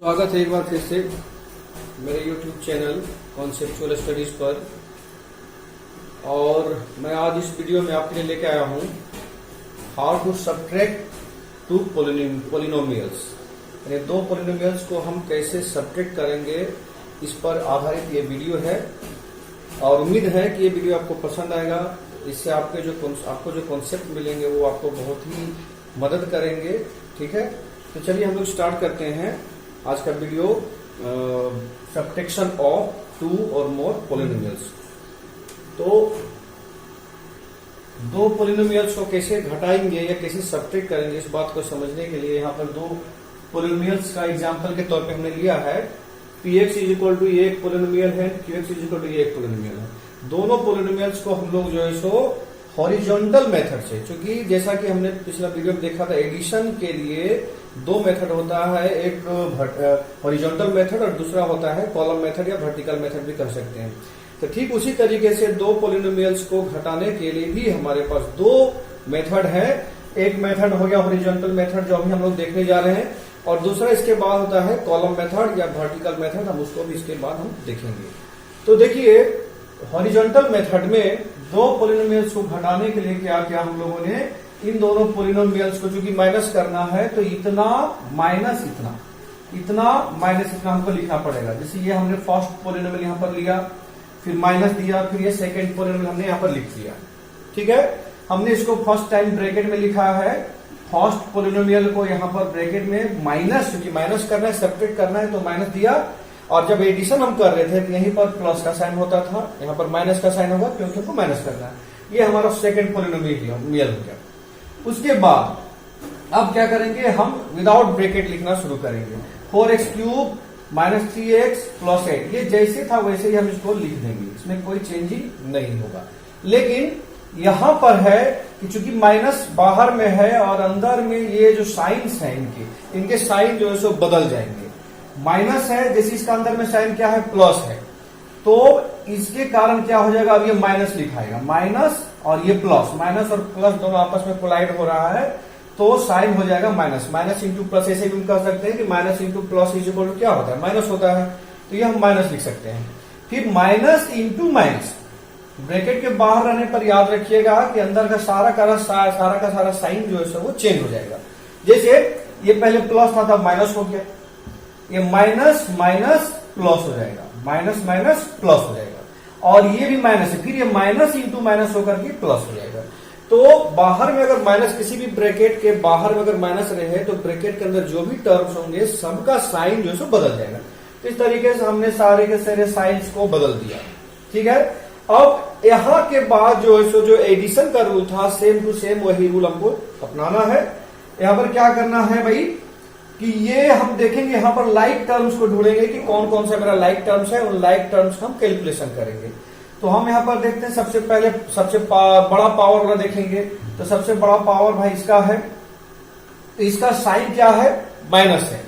स्वागत है एक बार फिर से मेरे YouTube चैनल कॉन्सेप्चुअल स्टडीज पर। और मैं आज इस वीडियो में आपके लिए लेके आया हूं how to subtract two polynomials, यानी दो पोलिनोमियल्स को हम कैसे सब्ट्रैक्ट करेंगे, इस पर आधारित ये वीडियो है। और उम्मीद है कि ये वीडियो आपको पसंद आएगा। इससे आपको जो कॉन्सेप्ट मिलेंगे वो आपको बहुत ही मदद करेंगे। ठीक है, तो चलिए हम लोग स्टार्ट करते हैं आज का वीडियो, सब्ट्रैक्शन ऑफ टू और मोर पोलिनोमियल्स। तो दो पोलिनोमियल्स को कैसे घटाएंगे या कैसे सब्ट्रैक्ट करेंगे, इस बात को समझने के लिए यहाँ पर दो पोलिनोमियल्स का एग्जांपल के तौर पे हमने लिया है। px इज इक्वल टू ये एक पोलिनोमियल है, qx इज इक्वल टू ये एक पोलिनोमियल है। दोनों पोलिनोमियल्स को हम लोग जो है सो हॉरिजॉन्टल मेथड से, क्योंकि जैसा कि हमने पिछला वीडियो में देखा था, एडिशन के लिए दो मेथड होता है, एक हॉरिजॉन्टल मेथड और दूसरा होता है कॉलम मेथड या वर्टिकल मेथड भी कर सकते हैं। तो ठीक उसी तरीके से दो पोलिनोमियल्स को घटाने के लिए भी हमारे पास दो मेथड है। एक मेथड हो गया हॉरिजॉन्टल मेथड जो अभी हम लोग देखने जा रहे हैं, और दूसरा इसके बाद होता है कॉलम मेथड या वर्टिकल मेथड, हम उसको भी इसके बाद हम देखेंगे। तो देखिए, हॉरिजॉन्टल मेथड में दो पोलिनोमियल्स को घटाने के लिए क्या किया हम लोगों ने, इन दोनों पोलिनोमियल्स को चूंकि माइनस करना है तो इतना माइनस इतना, इतना माइनस इतना हमको लिखना पड़ेगा। जैसे ये हमने फर्स्ट पोलिनोमियल यहां पर लिया, फिर माइनस दिया, फिर ये सेकेंड पोलिनोमियल हमने यहां पर लिख दिया। ठीक है, हमने इसको फर्स्ट टाइम ब्रैकेट में लिखा है, फर्स्ट पोलिनोमियल को यहां पर ब्रैकेट में माइनस, क्योंकि माइनस करना है, सब्ट्रैक्ट करना है तो माइनस दिया। और जब एडिशन हम कर रहे थे तो यहीं पर प्लस का साइन होता था, यहां पर माइनस का साइन होगा क्योंकि हमको माइनस करना है। ये हमारा सेकेंड पोलिनोमियल हो गया। उसके बाद अब क्या करेंगे, हम विदाउट ब्रैकेट लिखना शुरू करेंगे। 4x cube minus 3x plus 8, ये जैसे था वैसे ही हम इसको लिख देंगे, इसमें कोई चेंजिंग नहीं होगा। लेकिन यहां पर है कि चूंकि माइनस बाहर में है और अंदर में ये जो साइंस है इनके साइन जो है सो बदल जाएंगे। माइनस है, जैसे इसका अंदर में साइन क्या है, प्लस है, तो इसके कारण क्या हो जाएगा, अब ये माइनस लिखाएगा, माइनस और ये प्लस, माइनस और प्लस दोनों आपस में कोलाइड हो रहा है तो साइन हो जाएगा माइनस। माइनस इंटू प्लस, ऐसे भी हम कह सकते हैं कि minus into plus is equal to क्या होता है, माइनस होता है, तो ये हम माइनस लिख सकते हैं। फिर माइनस इंटू माइनस, ब्रैकेट के बाहर रहने पर याद रखिएगा कि अंदर का सारा का सारा साइन जो है वो चेंज हो जाएगा। जैसे ये पहले प्लस था, तब माइनस हो गया, ये माइनस माइनस प्लस हो जाएगा, माइनस माइनस प्लस हो जाएगा, और ये भी माइनस है, फिर ये माइनस इंटू माइनस होकर के प्लस हो जाएगा। तो बाहर में अगर माइनस, किसी भी ब्रैकेट के बाहर में अगर माइनस रहे तो ब्रैकेट के अंदर जो भी टर्म्स होंगे सबका साइन जो है सो बदल जाएगा। तो इस तरीके से हमने सारे के सारे साइंस को बदल दिया। ठीक है, अब यहां के बाद जो है सो जो एडिशन का रूल था, सेम टू सेम वही रूल हमको अपनाना है। यहां पर क्या करना है भाई, कि ये हम देखेंगे यहां पर लाइक टर्म्स को ढूंढेंगे कि कौन कौन सा मेरा लाइक टर्म्स है, उन लाइक टर्म्स का हम कैलकुलेशन करेंगे। तो हम यहां पर देखते हैं, सबसे पहले बड़ा पावर वाला देखेंगे। तो सबसे बड़ा पावर भाई इसका है, तो इसका साइन क्या है, माइनस है,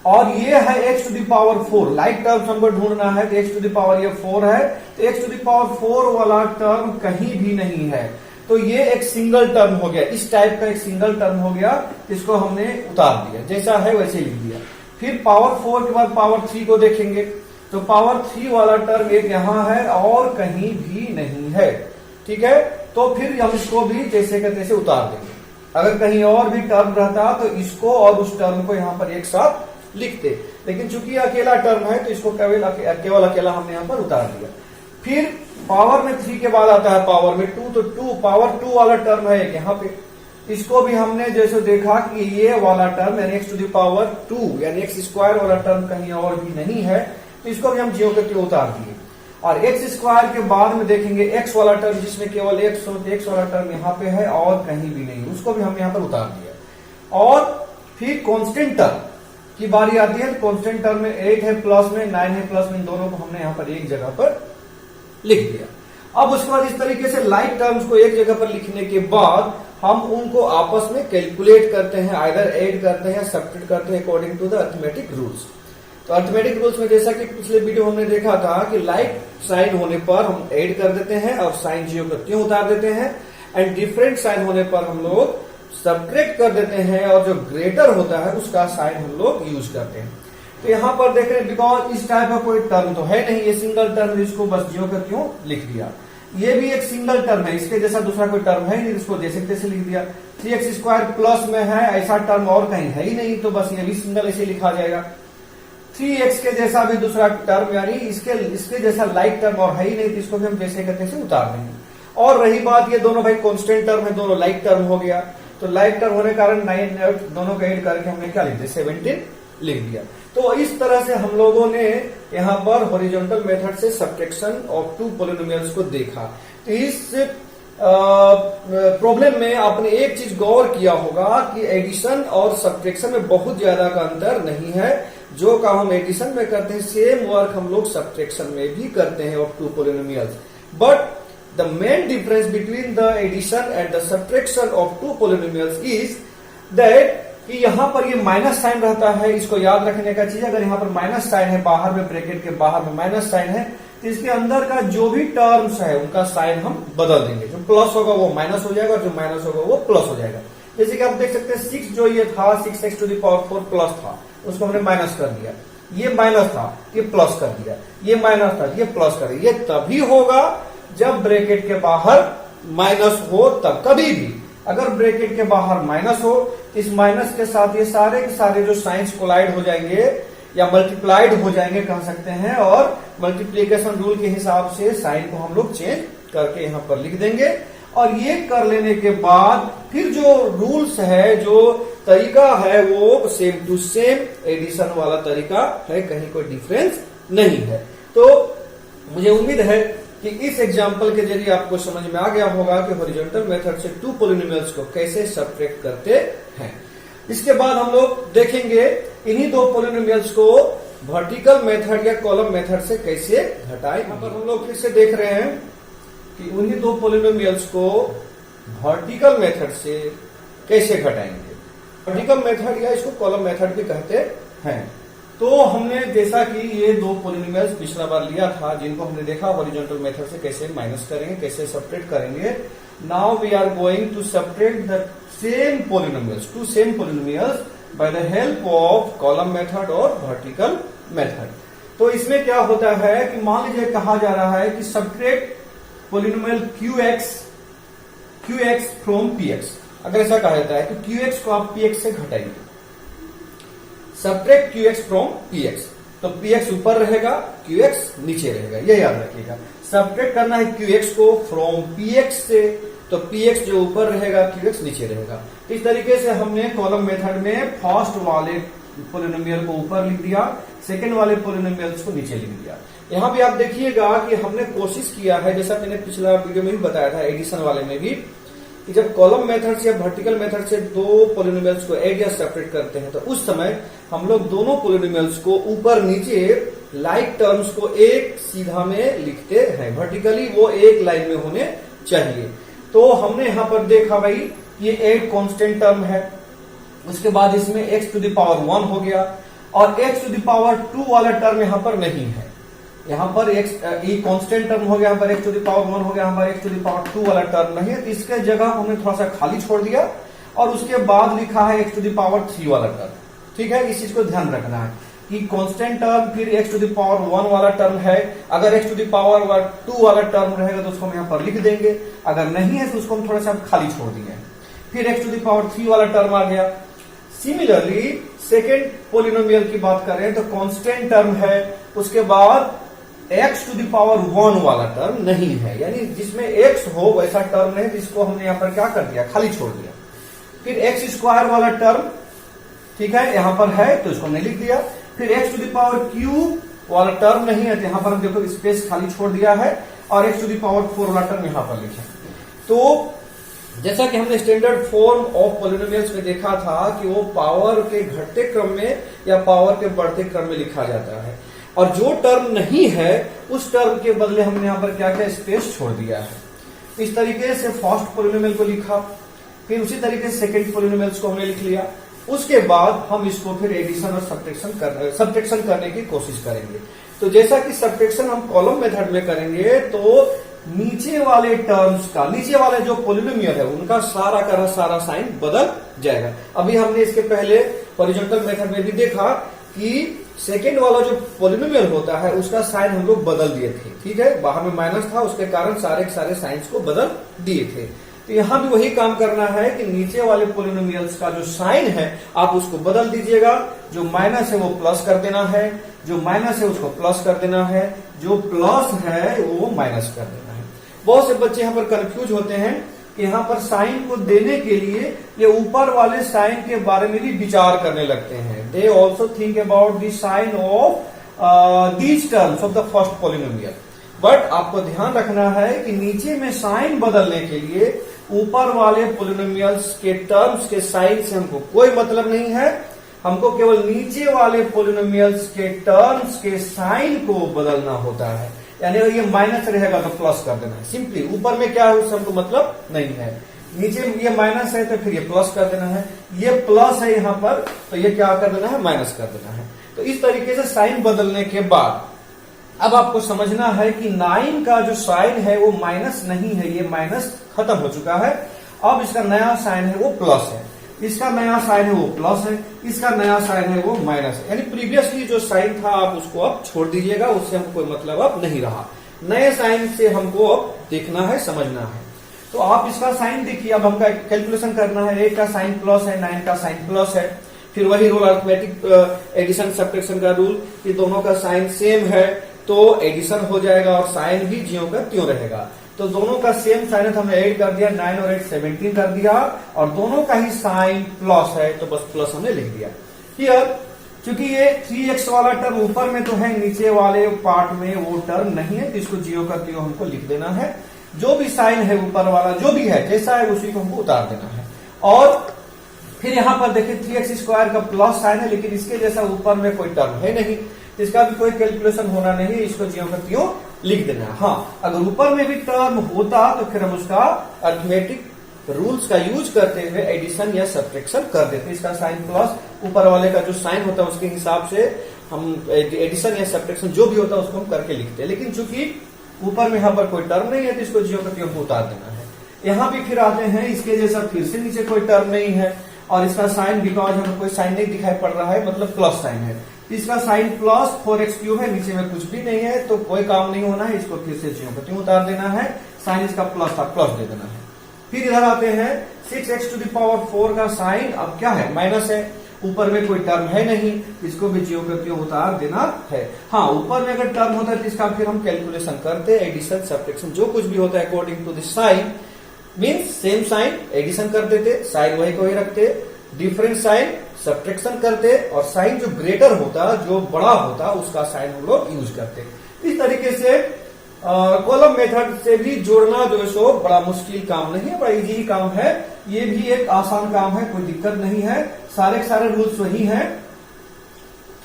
और ये है x to the power 4। Like terms हमको ढूंढना है, तो x टू द पावर ये 4 है, तो x टू द पावर 4 वाला टर्म कहीं भी नहीं है, तो ये एक सिंगल टर्म हो गया, इस टाइप का एक सिंगल टर्म हो गया, इसको हमने उतार दिया, जैसा है वैसे लिख दिया। फिर पावर 4 के बाद पावर 3 को देखेंगे, तो पावर 3 वाला टर्म एक यहां है और कहीं भी नहीं है। ठीक है, तो फिर हम इसको भी जैसे का तैसे उतार देंगे। अगर कहीं और भी टर्म रहता तो इसको और उस टर्म को यहां पर एक साथ लिखते, लेकिन चूंकि अकेला टर्म है तो इसको केवल अकेला हमने यहां पर उतार दिया। फिर पावर में 3 के बाद आता है पावर में 2, तो 2 पावर 2 वाला टर्म है यहाँ पे, इसको भी हमने जैसे देखा कि ये वाला टर्म यानी x टू द पावर 2 यानी x स्क्वायर वाला टर्म कहीं और भी नहीं है, तो इसको भी हम जीरो करके उतार दिए। और x स्क्वायर के बाद में देखेंगे x वाला टर्म जिसमें केवल x हो, तो x वाला टर्म यहाँ पे है और कहीं भी नहीं, उसको भी हमने यहाँ पर उतार दिया। और फिर कॉन्स्टेंट टर्म की बारी आती है, तो कॉन्स्टेंट टर्म में 8 है प्लस में, 9 है प्लस में, इन दोनों को हमने यहाँ पर एक जगह पर लिख दिया। अब उसके बाद इस तरीके से लाइक टर्म्स को एक जगह पर लिखने के बाद हम उनको आपस में कैलकुलेट करते हैं, आइदर ऐड करते हैं, सब्ट्रैक्ट करते हैं according to the arithmetic rules. तो अरिथमेटिक रूल्स में जैसा कि पिछले वीडियो हमने देखा था कि लाइक साइन होने पर हम ऐड कर देते हैं और साइन जीरो को त्यों उतार देते हैं, एंड डिफरेंट साइन होने पर हम लोग सब्ट्रैक्ट कर देते हैं और जो ग्रेटर होता है उसका साइन हम लोग यूज करते हैं। तो यहाँ पर देख रहे हैं बिकॉज इस टाइप का कोई टर्म तो है नहीं, ये सिंगल टर्म, इसको बस ज्यों का त्यों लिख दिया। ये भी एक सिंगल टर्म है, इसके जैसा दूसरा कोई टर्म है नहीं, इसको जैसे तैसे लिख दिया। 3x² प्लस में है, ऐसा टर्म और कहीं है ही नहीं, तो बस ये भी सिंगल ऐसे लिखा जाएगा। 3x के जैसा भी दूसरा टर्म यानी इसके जैसा लाइक टर्म और है ही नहीं, तो इसको भी हम जैसे का तैसे उतार देंगे। और रही बात, ये दोनों भाई कांस्टेंट टर्म है, दोनों लाइक टर्म हो गया, तो लाइक टर्म होने के कारण 9 दोनों का ऐड करके हमने क्या लिख दिया, 17 लिख दिया। तो इस तरह से हम लोगों ने यहाँ पर हॉरिजॉन्टल मेथड से सब्ट्रैक्शन ऑफ टू पॉलिनोमियल्स को देखा। तो इस प्रॉब्लम में आपने एक चीज गौर किया होगा कि एडिशन और सब्ट्रैक्शन में बहुत ज्यादा का अंतर नहीं है। जो काम हम एडिशन में करते हैं सेम वर्क हम लोग सब्ट्रैक्शन में भी करते हैं of two polynomials, but the main difference between the addition and the subtraction of two polynomials is that कि यहाँ पर ये माइनस साइन रहता है, इसको याद रखने का चीज। अगर यहाँ पर माइनस साइन है, बाहर में ब्रैकेट के बाहर में माइनस साइन है, तो इसके अंदर का जो भी टर्म्स है उनका साइन हम बदल देंगे। जो प्लस होगा वो माइनस हो जाएगा और जो माइनस होगा वो प्लस हो जाएगा। जैसे कि आप देख सकते हैं 6 जो ये था 6x⁴ प्लस था, उसको हमने माइनस कर दिया। ये माइनस था, ये प्लस कर दिया। ये माइनस था, ये प्लस कर दिया। ये तभी होगा जब ब्रैकेट के बाहर माइनस हो, तब कभी भी अगर ब्रैकेट के बाहर माइनस हो, इस माइनस के साथ ये सारे के सारे जो साइंस कोलाइड हो जाएंगे या मल्टीप्लाइड हो जाएंगे कह सकते हैं, और मल्टीप्लीकेशन रूल के हिसाब से साइन को हम लोग चेंज करके यहां पर लिख देंगे। और ये कर लेने के बाद फिर जो रूल्स है, जो तरीका है, वो सेम टू सेम एडिशन वाला तरीका है, कहीं कोई डिफरेंस नहीं है। तो मुझे उम्मीद है कि इस एग्जाम्पल के जरिए आपको समझ में आ गया होगा कि हॉरिजॉन्टल मेथड से टू पॉलिनोमियल्स को कैसे सब्ट्रैक्ट करते हैं। इसके बाद हम लोग देखेंगे इन्हीं दो पॉलिनोमियल्स को वर्टिकल मेथड या कॉलम मेथड से कैसे घटाएं। यहाँ पर हम लोग फिर से देख रहे हैं कि उन्हीं दो पॉलिनोमियल्स को वर्टिकल मेथड से कैसे घटाएंगे। वर्टिकल मेथड या इसको कॉलम मेथड भी कहते हैं। तो हमने जैसा कि ये दो पॉलिनोमियल्स पिछला बार लिया था, जिनको हमने देखा हॉरिजॉन्टल मेथड से कैसे माइनस करेंगे, कैसे सब्ट्रैक्ट करेंगे। Now we are going to subtract the same polynomials, two same polynomials by the help of column method और वर्टिकल मेथड। तो इसमें क्या होता है कि मान लीजिए कहा जा रहा है कि subtract polynomial QX from PX। अगर ऐसा कहा जाता है तो QX को आप PX से घटाएंगे, सब्ट्रैक्ट QX फ्रॉम PX, तो PX ऊपर रहेगा, QX नीचे रहेगा, ये याद रखिएगा। सब्ट्रैक्ट करना है QX को फ्रॉम PX से, तो PX जो ऊपर रहेगा, QX नीचे रहेगा। इस तरीके से हमने कॉलम मेथड में फर्स्ट वाले पॉलिनोमियल को ऊपर लिख दिया, सेकंड वाले पॉलिनोमियल्स को नीचे लिख दिया। यहाँ भी आप देखिएगा कि हमने कोशिश किया है, जैसा मैंने पिछला वीडियो में भी बताया था एडिशन वाले में भी, कि जब कॉलम मेथड से या वर्टिकल मेथड से दो पॉलिनोमियल्स को ऐड या सेपरेट करते हैं, तो उस समय हम लोग दोनों पॉलिनोमियल्स को ऊपर नीचे लाइक टर्म्स को एक सीधा में लिखते हैं। वर्टिकली वो एक लाइन में होने चाहिए। तो हमने यहां पर देखा भाई, ये एक कांस्टेंट टर्म है, उसके बाद इसमें x⁴ हो गया, और x⁴ वाला टर्म यहां पर नहीं है। यहाँ पर ये कांस्टेंट टर्म हो गया, यहाँ पर x⁴ हो गया, यहाँ पर x⁴ वाला टर्म नहीं है, तो इसके जगह हमने थोड़ा सा खाली छोड़ दिया और उसके बाद लिखा है x⁴ वाला टर्म। ठीक है, इस चीज को ध्यान रखना है कि कांस्टेंट टर्म फिर x⁴ वाला टर्म है। अगर x⁴ वाला टर्म रहेगा तो उसको हम यहाँ पर लिख देंगे, अगर नहीं है तो उसको हम थोड़ा सा खाली छोड़ दिए। फिर x⁴ वाला टर्म आ गया। सिमिलरली सेकेंड पॉलिनोमियल की बात करें तो कांस्टेंट टर्म है, उसके बाद x⁴ वाला टर्म नहीं है, यानी जिसमें x हो वैसा टर्म नहीं, जिसको हमने यहां पर क्या कर दिया, खाली छोड़ दिया। फिर x² वाला टर्म, ठीक है, यहां पर है तो इसको हमने लिख दिया। फिर x⁴ वाला टर्म नहीं है, तो यहां पर हम देखो स्पेस खाली छोड़ दिया है, और x⁴ वाला टर्म यहां पर लिखे। तो जैसा कि हमने स्टैंडर्ड फॉर्म ऑफ पॉलिनोमियल्स में देखा था कि वो पावर के घटते क्रम में या पावर के बढ़ते क्रम में लिखा जाता है, और जो टर्म नहीं है उस टर्म के बदले हमने यहाँ पर क्या क्या स्पेस छोड़ दिया है। इस तरीके से फर्स्ट पॉलिनोमियल को लिखा, फिर उसी तरीके से सेकंड पॉलिनोमियल्स को हमने लिख लिया। उसके बाद हम इसको फिर एडिशन और सब्ट्रैक्शन करने की कोशिश करेंगे। तो जैसा कि सब्ट्रैक्शन हम कॉलम मेथड में करेंगे, तो नीचे वाले टर्म्स का, नीचे वाले जो पॉलिनोमियल है उनका सारा का सारा साइन बदल जाएगा। अभी हमने इसके पहले हॉरिजॉन्टल मेथड में भी देखा कि सेकेंड वाला जो पॉलिनोमियल होता है उसका साइन हम लोग बदल दिए थे, ठीक है, बाहर में माइनस था उसके कारण सारे के सारे साइंस को बदल दिए थे। तो यहां भी वही काम करना है कि नीचे वाले पॉलिनोमियल्स का जो साइन है आप उसको बदल दीजिएगा, जो माइनस है वो प्लस कर देना है, जो माइनस है उसको प्लस कर देना है, जो प्लस है वो माइनस कर देना है। बहुत से बच्चे यहाँ पर कंफ्यूज होते हैं कि यहाँ पर साइन को देने के लिए ये ऊपर वाले साइन के बारे में भी विचार करने लगते हैं। They also think about the sign of these terms of the first polynomial. But आपको ध्यान रखना है कि नीचे में साइन बदलने के लिए ऊपर वाले पॉलिनोमियल्स के टर्म्स के साइन से हमको कोई मतलब नहीं है, हमको केवल नीचे वाले पॉलिनोमियल्स के टर्म्स के साइन को बदलना होता है। यानी अगर ये माइनस रहेगा तो प्लस कर देना है सिंपली। ऊपर में क्या है उससे हमको मतलब नहीं है, नीचे ये माइनस है तो फिर ये प्लस कर देना है, ये प्लस है यहाँ पर तो ये क्या कर देना है, माइनस कर देना है। तो इस तरीके से साइन बदलने के बाद अब आपको समझना है कि 9 का जो साइन है वो माइनस नहीं है, ये माइनस खत्म हो चुका है। अब इसका नया साइन है वो प्लस है, इसका नया साइन है वो प्लस है, इसका नया साइन है वो माइनस है। यानी प्रीवियसली जो साइन था आप उसको अब छोड़ दीजिएगा, उससे हमको कोई मतलब अब नहीं रहा। नए साइन से हमको अब देखना है, समझना है। तो आप इसका साइन देखिए, अब हमका कैलकुलेशन करना है। 8 का साइन प्लस है, 9 का साइन प्लस है। फिर वही रूल अरिथमेटिक एडिशन सब्ट्रैक्शन का रूल कि दोनों का साइन सेम है तो एडिशन हो जाएगा और साइन भी ज्यों का त्यों रहेगा। तो दोनों का सेम साइन है तो हमने 8 कर दिया, 9 और 8 17 कर दिया, और दोनों का ही साइन प्लस है तो बस प्लस हमने लिख दिया। हियर क्योंकि ये 3x वाला टर्म ऊपर में तो है, नीचे वाले पार्ट में वो टर्म नहीं है, तो इसको जियो का त्यों हमको लिख देना है। जो भी साइन है ऊपर वाला जो भी है जैसा है उसी को हमको उतार देना है। और फिर यहां पर देखिए 3x² का प्लस साइन है, लेकिन इसके जैसा ऊपर में कोई टर्म है नहीं, इसका भी कोई कैलकुलेशन होना नहीं है, इसको ज्यों का त्यों लिख देना है। हाँ, अगर ऊपर में भी टर्म होता तो फिर हम उसका अरिथमेटिक रूल्स का यूज करते हुए एडिशन या सब्ट्रैक्शन कर देते। इसका साइन प्लस ऊपर वाले का जो साइन होता है उसके हिसाब से हम एडिशन या सब्ट्रैक्शन जो भी होता है उसको हम करके लिखते हैं। लेकिन चूंकि ऊपर में यहाँ पर कोई टर्म नहीं है तो इसको ज्यों का त्यों उतार देना है। यहाँ भी फिर आते हैं, इसके जैसा फिर से नीचे कोई टर्म नहीं है और इसका साइन बिकॉज हमें कोई साइन नहीं दिखाई पड़ रहा है, मतलब प्लस साइन है। इसका साइन प्लस 4x³ है, नीचे में कुछ भी नहीं है तो कोई काम नहीं होना है, इसको फिर से ज्यों का त्यों उतार देना है। साइन इसका प्लस था, प्लस दे देना है। फिर इधर आते हैं 6x⁴ का साइन अब क्या है, माइनस है, ऊपर में कोई टर्म है नहीं, इसको भी ज्यों का त्यों उतार देना है। हाँ, ऊपर में अगर टर्म होता है तो इसका फिर हम कैलकुलेशन करते, एडिशन सब्ट्रैक्शन जो कुछ भी होता है according to the sign, means same sign addition कर देते, साइन वही को ही रखते, डिफरेंट साइन सब्ट्रैक्शन करते, और साइन जो ग्रेटर होता, जो बड़ा होता, उसका साइन हम लोग यूज करते। इस तरीके से कॉलम मेथड से भी जोड़ना जो है सो बड़ा मुश्किल काम नहीं है, बड़ा इजी काम है। ये भी एक आसान काम है, कोई दिक्कत नहीं है, सारे के सारे रूल्स वही हैं,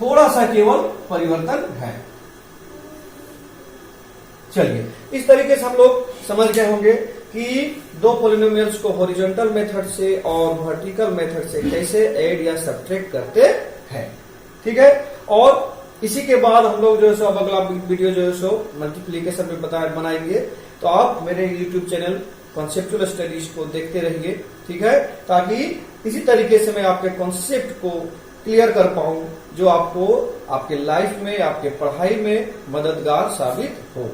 थोड़ा सा केवल परिवर्तन है। चलिए, इस तरीके से हम लोग समझ गए होंगे कि दो पॉलिनोमियल्स को हॉरिजॉन्टल मेथड से और वर्टिकल मेथड से कैसे ऐड या सब्ट्रैक्ट करते हैं। ठीक है, और इसी के बाद हम लोग जो है सो अब अगला वीडियो जो है सो मल्टीप्लीकेशन में बनाएंगे। तो आप मेरे यूट्यूब चैनल कॉन्सेप्चुअल स्टडीज को देखते रहिए, ठीक है, ताकि इसी तरीके से मैं आपके कॉन्सेप्ट को क्लियर कर पाऊं जो आपको आपके लाइफ में, आपके पढ़ाई में मददगार साबित हो।